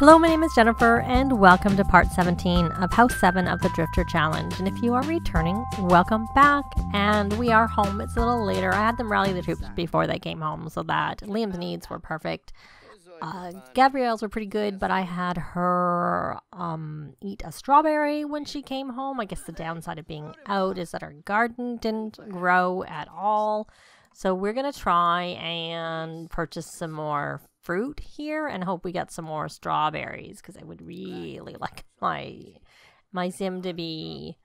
Hello, my name is Jennifer, and welcome to part 17 of House 7 of the Drifter Challenge. And if you are returning, welcome back. And we are home. It's a little later. I had them rally the troops before they came home so that Liam's needs were perfect. Gabrielle's were pretty good, but I had her eat a strawberry when she came home. I guess the downside of being out is that our garden didn't grow at all. So we're going to try and purchase some more fruit here and hope we get some more strawberries, because I would really like my sim to be,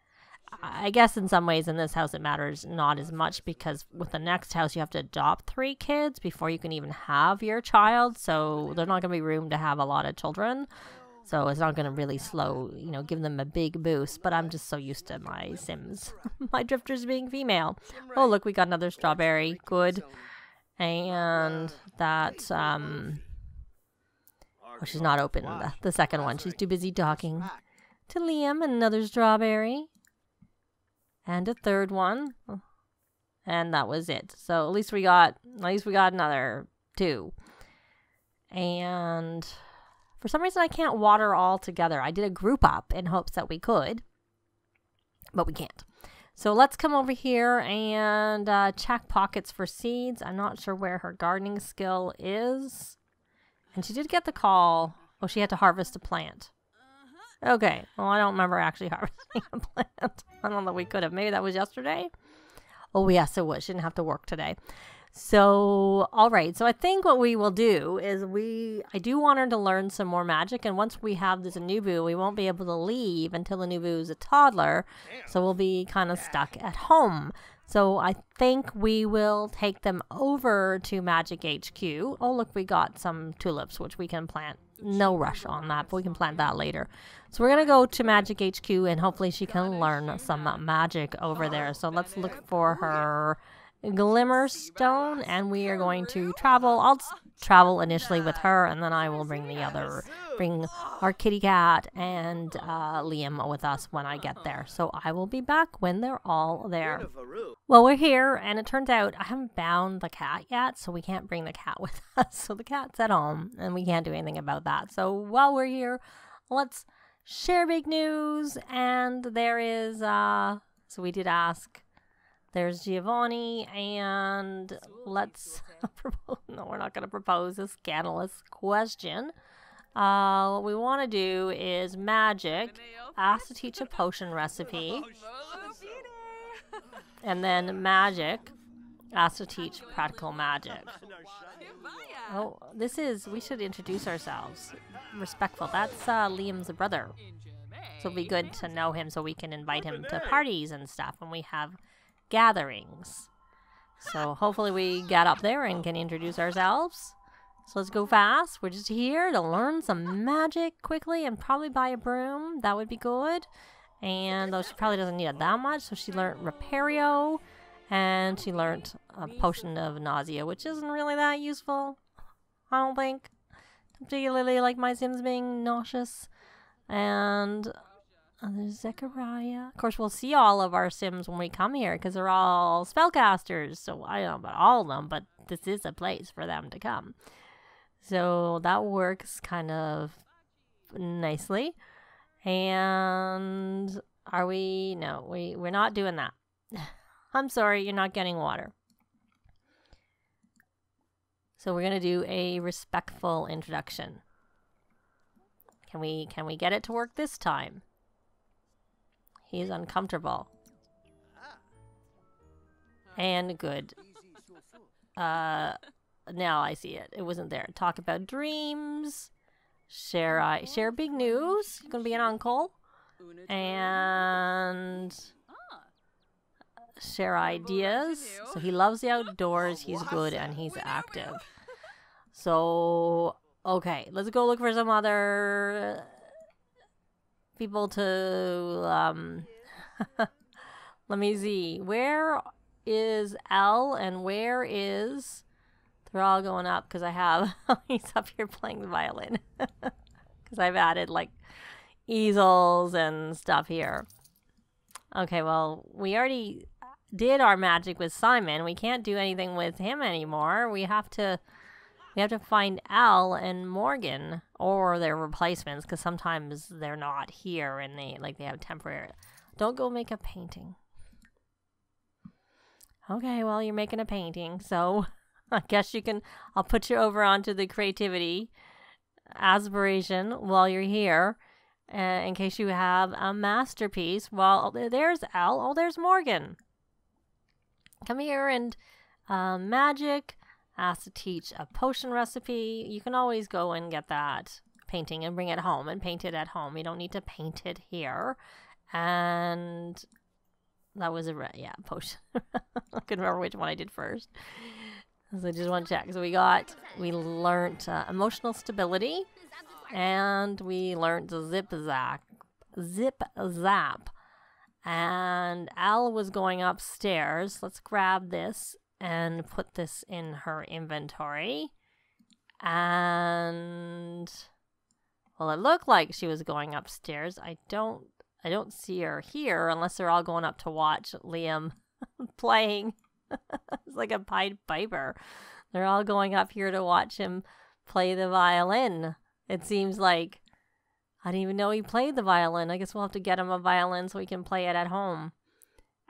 I guess in some ways in this house it matters not as much, because with the next house you have to adopt 3 kids before you can even have your child, so there's not going to be room to have a lot of children, so it's not going to really give them a big boost. But I'm just so used to my sims my drifters being female. Oh look, we got another strawberry. Good. And that, oh, she's not open, the second one. She's too busy talking to Liam. Another strawberry. And a third one. And that was it. So at least we got another 2. And for some reason I can't water all together. I did a group up in hopes that we could, but we can't. So let's come over here and check pockets for seeds. I'm not sure where her gardening skill is. And she did get the call. Oh, she had to harvest a plant. Okay. Well, I don't remember actually harvesting a plant. I don't know that we could have. Maybe that was yesterday. Oh, yes, it was. She didn't have to work today. So, all right. So I think what we will do is I do want her to learn some more magic. And once we have this nooboo, we won't be able to leave until the nooboo is a toddler. So we'll be kind of stuck at home. So I think we will take them over to Magic HQ. Oh, look, we got some tulips, which we can plant. No rush on that, but we can plant that later. So we're going to go to Magic HQ and hopefully she can learn some magic over there. So let's look for her Glimmerstone, and we are going to travel. I'll travel initially with her, and then I will bring our kitty cat and Liam with us when I get there. So I will be back when they're all there. Well, we're here, and it turns out I haven't bound the cat yet, so we can't bring the cat with us. So the cat's at home, and we can't do anything about that. So while we're here, let's share big news. And there is, so we did ask. There's Giovanni, and let's propose. No, we're not going to propose a scandalous question. What we want to do is magic. Ask to teach a potion recipe. And then magic. Ask to teach practical magic. Oh, we should introduce ourselves. Respectful. That's Liam's brother. So it'll be good to know him so we can invite him to parties and stuff when we have gatherings. So hopefully we get up there and can introduce ourselves. So let's go fast. We're just here to learn some magic quickly and probably buy a broom. That would be good. And though she probably doesn't need it that much, so she learned Repario, and she learned a potion of nausea, which isn't really that useful, I don't think. Particularly like my sims being nauseous. And there's Zechariah. Of course, we'll see all of our sims when we come here because they're all spellcasters. So I don't know about all of them, but this is a place for them to come. So that works kind of nicely. And are we? No, we're not doing that. I'm sorry, you're not getting water. So we're going to do a respectful introduction. Can we get it to work this time? He's uncomfortable. And good. Now I see it. It wasn't there. Talk about dreams. Share big news. Gonna be an uncle. And share ideas. So he loves the outdoors. He's good and he's active. So okay, let's go look for some other people to let me see, where is L and where is, they're all going up because I have he's up here playing the violin because I've added like easels and stuff here. Okay, well, we already did our magic with Simon. We can't do anything with him anymore. We have to We have to find Elle and Morgan or their replacements because sometimes they're not here and they have temporary. Don't go make a painting. Okay, well, you're making a painting, so I guess you can. I'll put you over onto the creativity aspiration while you're here in case you have a masterpiece. Well, there's Elle. Oh, there's Morgan. Come here and magic. Asked to teach a potion recipe. You can always go and get that painting and bring it home and paint it at home. You don't need to paint it here. And that was potion. I couldn't remember which one I did first. So I just want to check. So we learned emotional stability, and we learned zip zap. And Al was going upstairs. Let's grab this and put this in her inventory. And well, it looked like she was going upstairs. I don't see her here unless they're all going up to watch Liam playing. It's like a Pied Piper. They're all going up here to watch him play the violin. It seems like I didn't even know he played the violin. I guess we'll have to get him a violin so he can play it at home.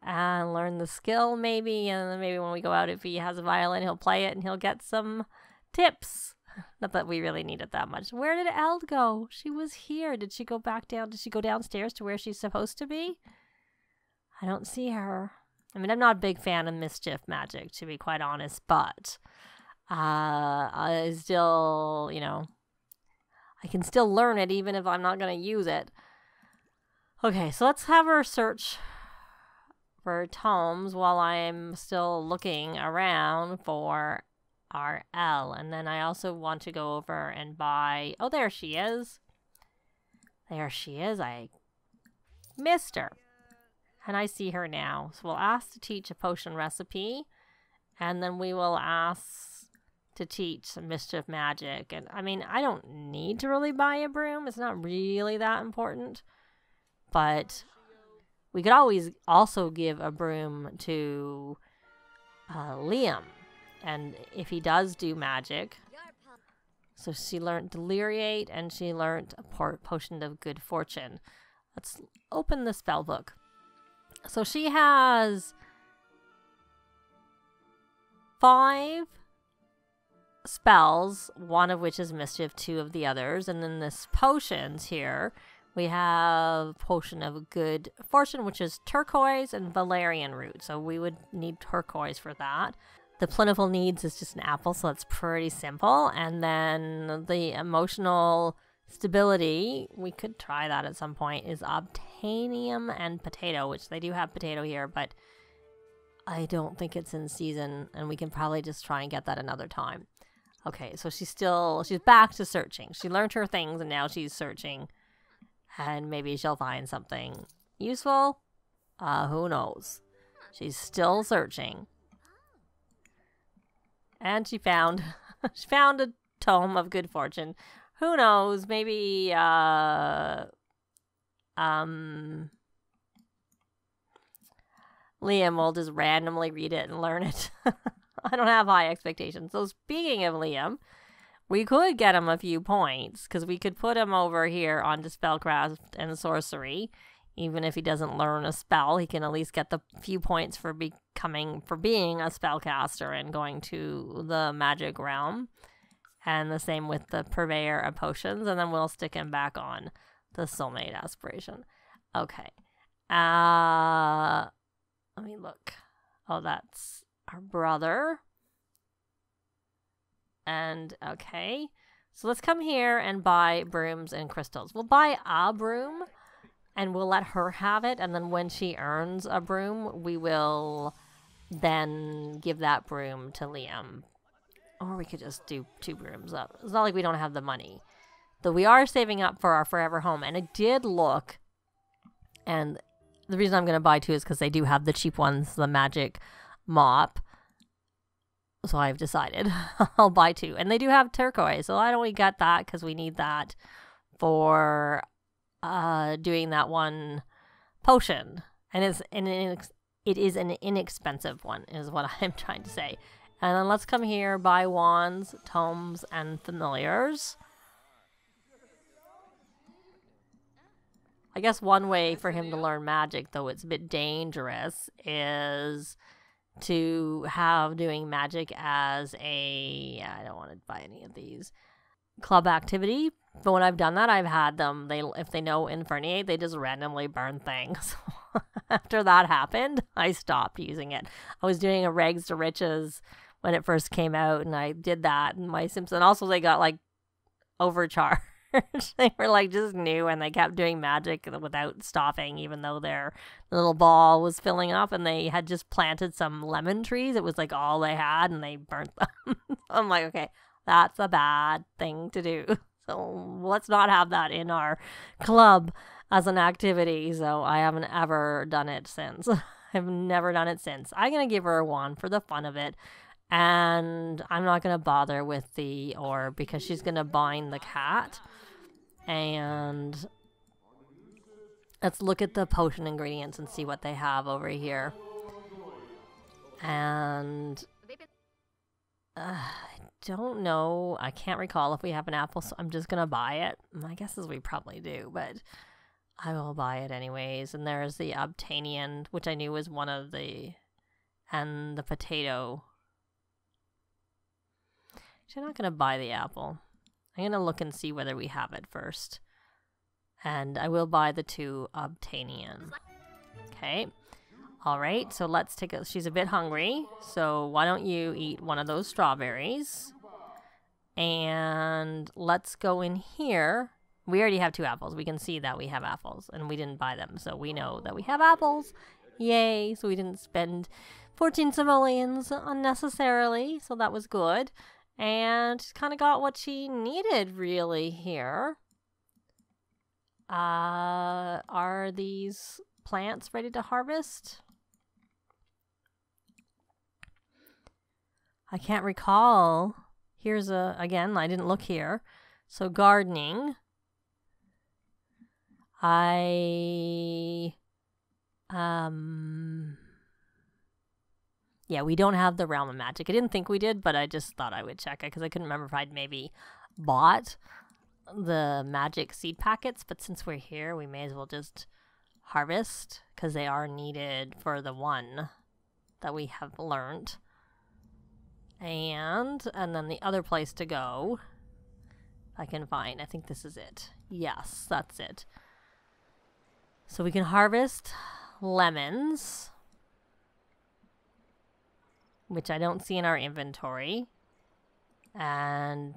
And learn the skill maybe, and then maybe when we go out, if he has a violin, he'll play it and he'll get some tips. Not that we really need it that much. Where did Elle go? She was here. Did she go back down? Did she go downstairs to where she's supposed to be? I don't see her. I mean, I'm not a big fan of mischief magic, to be quite honest, but I still, I can still learn it even if I'm not going to use it. Okay, so let's have her search for tomes while I'm still looking around for our Elle. And then I also want to go over and buy... Oh, there she is. There she is. I missed her. And I see her now. So we'll ask to teach a potion recipe. And then we will ask to teach some mischief magic. And I mean, I don't need to really buy a broom. It's not really that important. But we could always also give a broom to Liam. And if he does do magic. So she learned Deliriate and she learned a potion of good fortune. Let's open the spell book. So she has 5 spells, one of which is mischief, 2 of the others. And then this potions here, we have potion of good fortune, which is turquoise and valerian root. So we would need turquoise for that. The plentiful needs is just an apple, so that's pretty simple. And then the emotional stability, we could try that at some point, is obtainium and potato, which they do have potato here, but I don't think it's in season, and we can probably just try and get that another time. Okay, so she's back to searching. She learned her things, and now she's searching, and maybe she'll find something useful. Who knows? She's still searching. And she found a tome of good fortune. Who knows? Maybe Liam will just randomly read it and learn it. I don't have high expectations. So speaking of Liam, we could get him a few points because we could put him over here onto spellcraft and sorcery. Even if he doesn't learn a spell, he can at least get the few points for being a spellcaster and going to the magic realm. And the same with the purveyor of potions. And then we'll stick him back on the soulmate aspiration. Okay. Let me look. Oh, that's our brother. And, okay. So let's come here and buy brooms and crystals. We'll buy a broom. And we'll let her have it. And then when she earns a broom, we will then give that broom to Liam. Or we could just do 2 brooms up. It's not like we don't have the money. Though we are saving up for our forever home. And I did look. And the reason I'm going to buy 2 is because they do have the cheap ones. The magic mop. So I've decided I'll buy 2. And they do have turquoise. So why don't we get that? Because we need that for... doing that one potion, and it is an inexpensive one, is what I'm trying to say. And then let's come here, buy wands, tomes, and familiars. I guess one way for him to learn magic, though it's a bit dangerous, is to have doing magic as a, I don't want to buy any of these, club activity. But when I've done that, I've had them, if they know Inferniate, they just randomly burn things. After that happened, I stopped using it. I was doing a Rags to Riches when it first came out, and I did that, and my Simpson, also they got like overcharged. They were like just new, and they kept doing magic without stopping, even though their little ball was filling up, and they had just planted some lemon trees. It was like all they had, and they burnt them. I'm like, okay, that's a bad thing to do. So let's not have that in our club as an activity. So I haven't ever done it since. I've never done it since. I'm going to give her a wand for the fun of it. And I'm not going to bother with the orb because she's going to bind the cat. And let's look at the potion ingredients and see what they have over here. And I don't know. I can't recall if we have an apple, so I'm just going to buy it. My guess is we probably do, but I will buy it anyways. And there's the Obtanian, which I knew was one of the, and the potato. Actually, I'm not going to buy the apple. I'm going to look and see whether we have it first. And I will buy the 2 Obtanian. Okay. All right, so let's take a, she's a bit hungry. So why don't you eat one of those strawberries? And let's go in here. We already have 2 apples. We can see that we have apples, and we didn't buy them. So we know that we have apples. Yay. So we didn't spend 14 simoleons unnecessarily. So that was good. And kind of got what she needed, really, here. Are these plants ready to harvest? I can't recall. Here's again, I didn't look here. So gardening. Yeah, we don't have the Realm of Magic. I didn't think we did, but I just thought I would check it because I couldn't remember if I'd maybe bought the magic seed packets. But since we're here, we may as well just harvest because they are needed for the one that we have learned. And then the other place to go, I can find. I think this is it. Yes, that's it. So we can harvest lemons, which I don't see in our inventory. And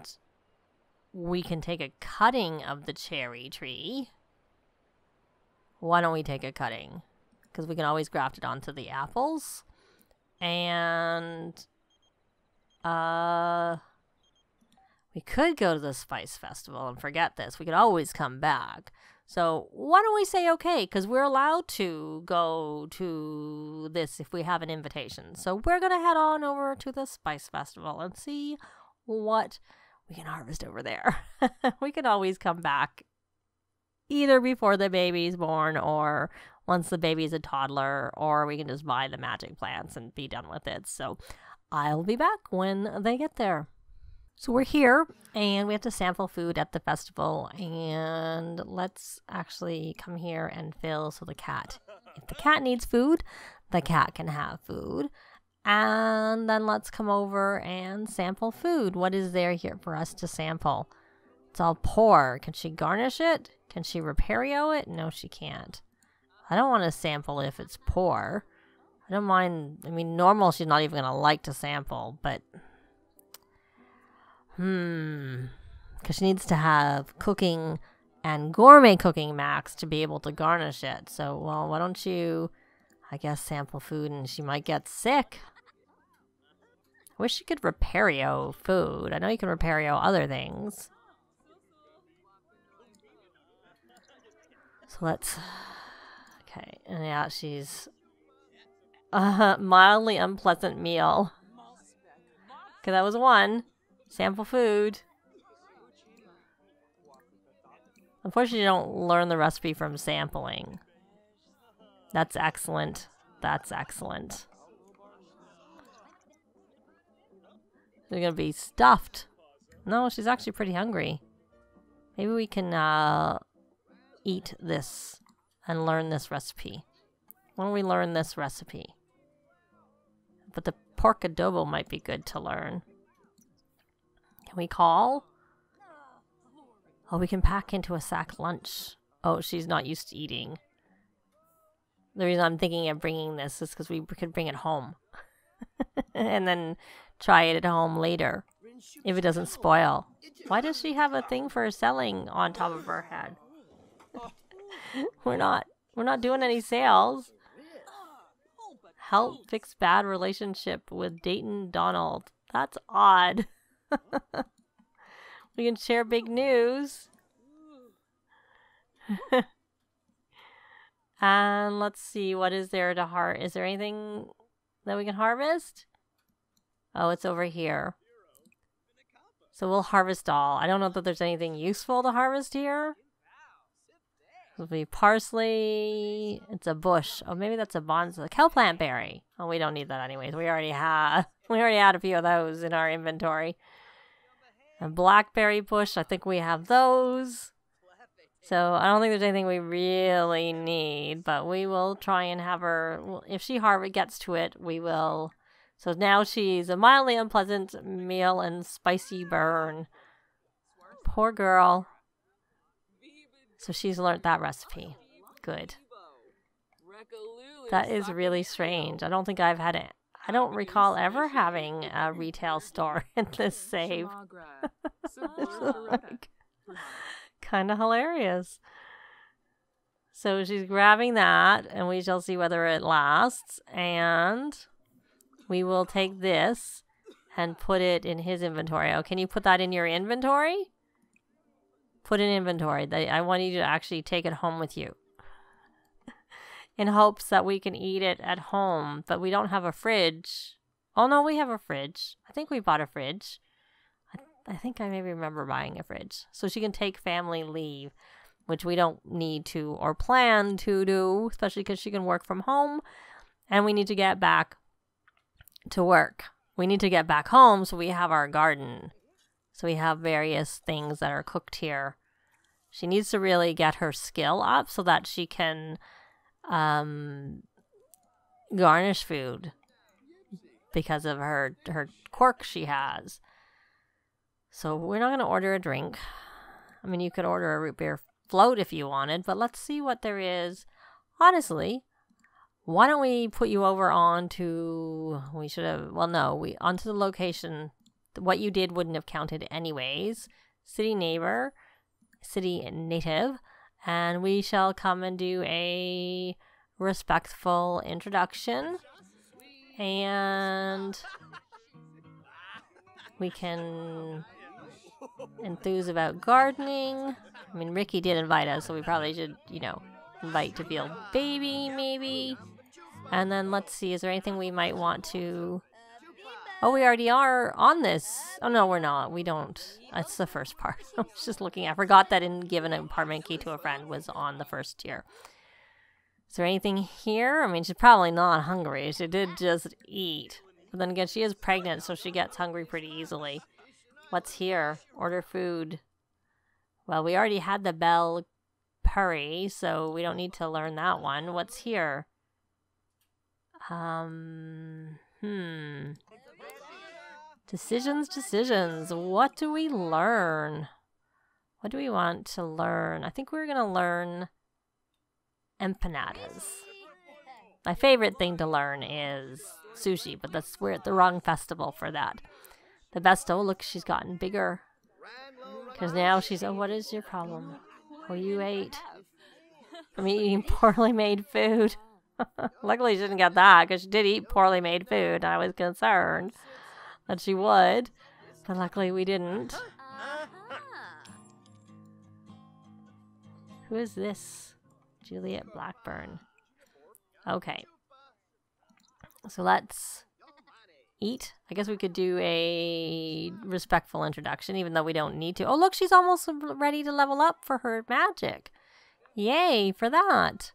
we can take a cutting of the cherry tree. Why don't we take a cutting? Because we can always graft it onto the apples. And we could go to the Spice Festival and forget this. We could always come back. So why don't we say okay? Because we're allowed to go to this if we have an invitation. So we're going to head on over to the Spice Festival and see what we can harvest over there. We can always come back either before the baby's born or once the baby's a toddler, or we can just buy the magic plants and be done with it. So I'll be back when they get there. So we're here, and we have to sample food at the festival, and let's actually come here and fill so the cat, if the cat needs food, the cat can have food. And then let's come over and sample food. What is there here for us to sample? It's all poor. Can she garnish it? Can she repario it? No, she can't. I don't want to sample if it's poor. I don't mind. I mean, normal she's not even going to like to sample, but because she needs to have cooking and gourmet cooking max to be able to garnish it. So, well, why don't you, I guess, sample food and she might get sick. I wish you could repario food. I know you can repario other things. So let's, okay, and yeah, she's a mildly unpleasant meal. Okay, that was one. Sample food. Unfortunately, you don't learn the recipe from sampling. That's excellent. That's excellent. They're gonna be stuffed. No, she's actually pretty hungry. Maybe we can eat this and learn this recipe. Why don't we learn this recipe? But the pork adobo might be good to learn. Can we call? Oh, we can pack into a sack lunch. Oh, she's not used to eating. The reason I'm thinking of bringing this is because we could bring it home. And then try it at home later. If it doesn't spoil. Why does she have a thing for selling on top of her head? We're not doing any sales. Help fix bad relationship with Dayton Donald. That's odd. We can share big news. And let's see, what is there to harvest? Is there anything that we can harvest? Oh, it's over here. So we'll harvest all. I don't know that there's anything useful to harvest here. It'll be parsley. It's a bush. Oh, maybe that's a bonsai. Kelp plant berry. Oh, we don't need that anyways. We already had a few of those in our inventory. A blackberry bush. I think we have those. So I don't think there's anything we really need, but we will try and have her. If she gets to it, we will. So now she's a mildly unpleasant meal and spicy burn. Poor girl. So she's learned that recipe. Good. That is really strange. I don't think I've had it. I don't recall ever having a retail store in this save. Like, kind of hilarious. So she's grabbing that, and we shall see whether it lasts. And we will take this and put it in his inventory. Oh, can you put that in your inventory? Put in inventory. I want you to actually take it home with you. In hopes that we can eat it at home. But we don't have a fridge. Oh, no, we have a fridge. I think we bought a fridge. I think I maybe remember buying a fridge. So she can take family leave, which we don't need to or plan to do, especially because she can work from home. And we need to get back to work. We need to get back home so we have our garden. So we have various things that are cooked here. She needs to really get her skill up so that she can garnish food because of her quirk she has. So we're not going to order a drink. I mean, you could order a root beer float if you wanted, but let's see what there is. Honestly, why don't we put you over onto, onto the location. What you did wouldn't have counted anyways. City native, and we shall come and do a respectful introduction, and we can enthuse about gardening. I mean, Ricky did invite us, so we probably should, invite to feel baby, maybe. And then let's see, is there anything we might want to... Oh, we already are on this. Oh, no, we're not. We don't. That's the first part. I was just looking. I forgot that in Give an Apartment Key to a Friend was on the first tier. Is there anything here? I mean, she's probably not hungry. She did just eat. But then again, she is pregnant, so she gets hungry pretty easily. What's here? Order food. Well, we already had the bell curry, so we don't need to learn that one. What's here? Decisions. What do we learn? What do we want to learn? I think we're going to learn empanadas. My favorite thing to learn is sushi, but we're at the wrong festival for that. The best, oh, look, she's gotten bigger. Because now she's, oh, what is your problem? Oh, you ate from eating poorly made food. Luckily, she didn't get that, because she did eat poorly made food. I was concerned that she would, but luckily we didn't. Who is this? Juliet Blackburn. Okay. So let's eat. I guess we could do a respectful introduction, even though we don't need to. Oh, look, she's almost ready to level up for her magic. Yay for that.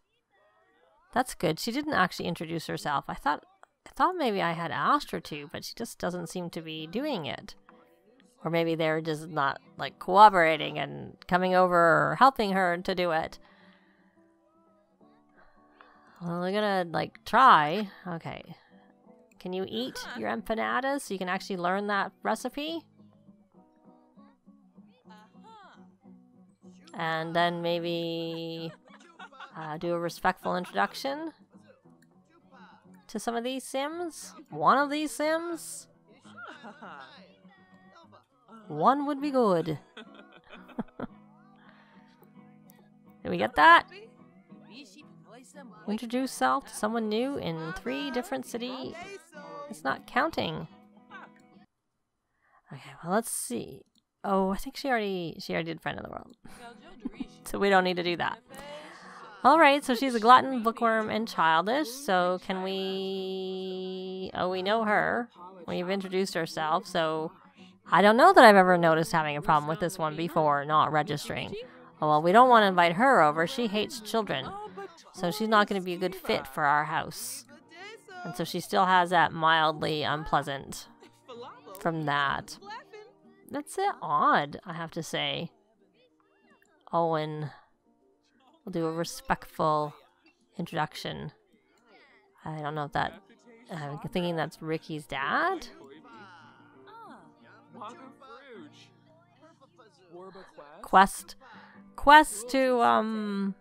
That's good. She didn't actually introduce herself. I thought I thought maybe I had asked her to, but she just doesn't seem to be doing it. Or maybe they're just not, like, cooperating and coming over or helping her to do it. Well, we're gonna, like, try. Okay. Can you eat your empanadas so you can actually learn that recipe? And then maybe do a respectful introduction to some of these Sims. One of these Sims. One would be good. Did we get that? Introduce self to someone new in 3 different cities. It's not counting. Okay, well, let's see. Oh, I think she already did friend of the world. So we don't need to do that. Alright, so she's a glutton, bookworm, and childish. So can we... Oh, we know her. We've introduced ourselves, so... I don't know that I've ever noticed having a problem with this one before, not registering. Oh, well, we don't want to invite her over. She hates children. So she's not going to be a good fit for our house. And so she still has that mildly unpleasant from that. That's odd, I have to say. Owen. We'll do a respectful introduction. I don't know if that... I'm thinking that's Ricky's dad? Quest to, I'm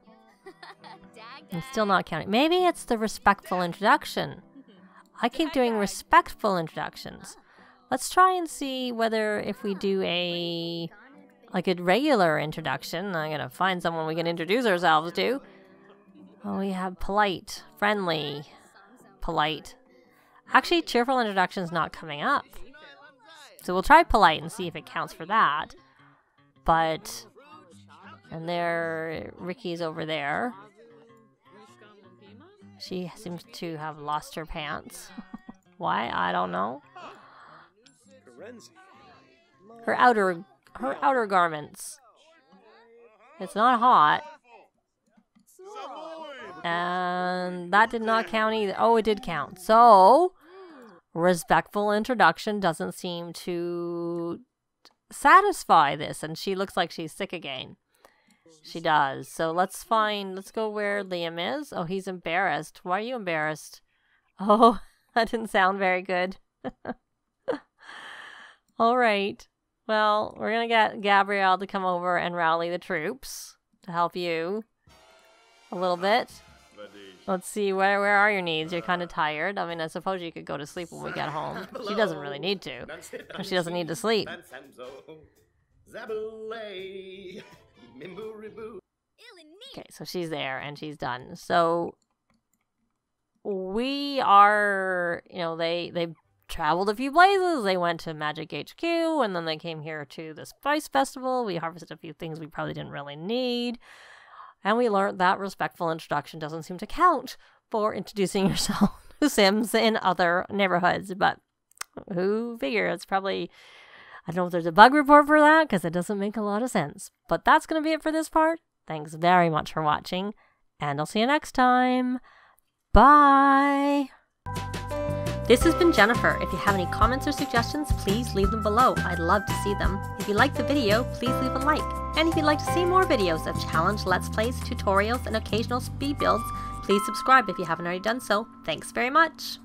still not counting. Maybe it's the respectful introduction. I keep doing respectful introductions. Let's try and see whether if we do a regular introduction, I'm gonna find someone we can introduce ourselves to. Oh, we have polite, friendly, polite. Actually, cheerful introduction's not coming up. So we'll try polite and see if it counts for that. But, and there, Ricky's over there. She seems to have lost her pants. Why? I don't know. Her outer garments. It's not hot. And that did not count either. Oh, it did count. So, respectful introduction doesn't seem to satisfy this. And she looks like she's sick again. She does. So let's go where Liam is. Oh, he's embarrassed. Why are you embarrassed? Oh, that didn't sound very good. All right. Well, we're going to get Gabrielle to come over and rally the troops to help you a little bit. Let's see, where are your needs? You're kind of tired. I mean, I suppose you could go to sleep when we get home. She doesn't really need to. She doesn't need to sleep. Okay, so she's there and she's done. So we are, they traveled a few places. They went to Magic HQ and then they came here to the Spice Festival. We harvested a few things we probably didn't really need. And we learned that respectful introduction doesn't seem to count for introducing yourself to Sims in other neighborhoods. But who figures? It's probably, I don't know if there's a bug report for that because it doesn't make a lot of sense. But that's going to be it for this part. Thanks very much for watching. And I'll see you next time. Bye. This has been Jennifer. If you have any comments or suggestions, please leave them below. I'd love to see them. If you liked the video, please leave a like. And if you'd like to see more videos of challenge, let's plays, tutorials, and occasional speed builds, please subscribe if you haven't already done so. Thanks very much.